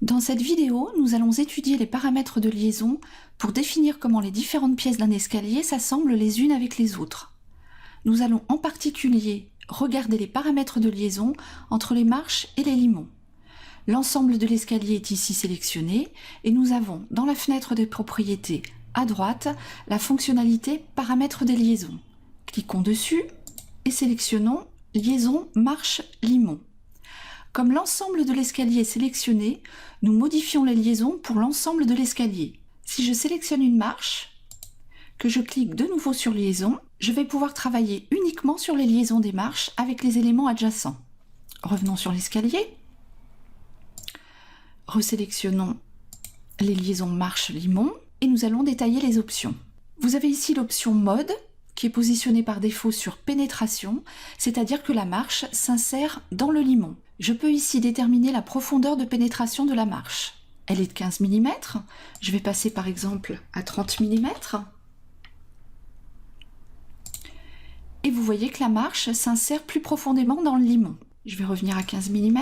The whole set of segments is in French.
Dans cette vidéo, nous allons étudier les paramètres de liaison pour définir comment les différentes pièces d'un escalier s'assemblent les unes avec les autres. Nous allons en particulier regarder les paramètres de liaison entre les marches et les limons. L'ensemble de l'escalier est ici sélectionné et nous avons dans la fenêtre des propriétés à droite la fonctionnalité paramètres des liaisons. Cliquons dessus et sélectionnons liaison marche-limon. Comme l'ensemble de l'escalier est sélectionné, nous modifions les liaisons pour l'ensemble de l'escalier. Si je sélectionne une marche, que je clique de nouveau sur liaison, je vais pouvoir travailler uniquement sur les liaisons des marches avec les éléments adjacents. Revenons sur l'escalier. Resélectionnons les liaisons marche-limon et nous allons détailler les options. Vous avez ici l'option mode qui est positionnée par défaut sur pénétration, c'est-à-dire que la marche s'insère dans le limon. Je peux ici déterminer la profondeur de pénétration de la marche. Elle est de 15 mm. Je vais passer par exemple à 30 mm. Et vous voyez que la marche s'insère plus profondément dans le limon. Je vais revenir à 15 mm.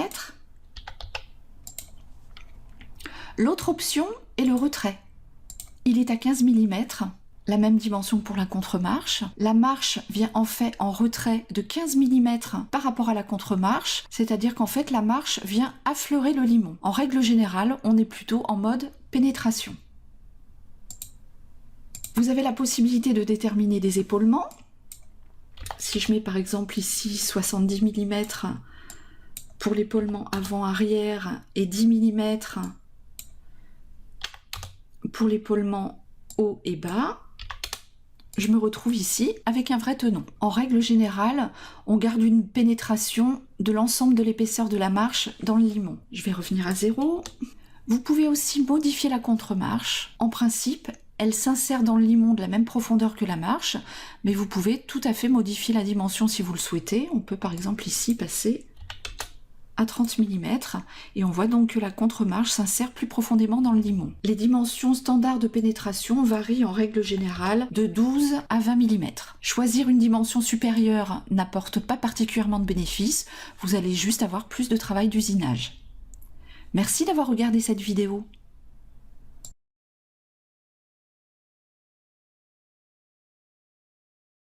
L'autre option est le retrait. Il est à 15 mm. La même dimension que pour la contre-marche. La marche vient en fait en retrait de 15 mm par rapport à la contre-marche, c'est-à-dire qu'en fait la marche vient affleurer le limon. En règle générale, on est plutôt en mode pénétration. Vous avez la possibilité de déterminer des épaulements. Si je mets par exemple ici 70 mm pour l'épaulement avant-arrière et 10 mm pour l'épaulement haut et bas, je me retrouve ici avec un vrai tenon. En règle générale, on garde une pénétration de l'ensemble de l'épaisseur de la marche dans le limon. Je vais revenir à 0. Vous pouvez aussi modifier la contre-marche. En principe, elle s'insère dans le limon de la même profondeur que la marche, mais vous pouvez tout à fait modifier la dimension si vous le souhaitez. On peut par exemple ici passer à 30 mm et on voit donc que la contre-marche s'insère plus profondément dans le limon. Les dimensions standards de pénétration varient en règle générale de 12 à 20 mm. Choisir une dimension supérieure n'apporte pas particulièrement de bénéfices, vous allez juste avoir plus de travail d'usinage. Merci d'avoir regardé cette vidéo.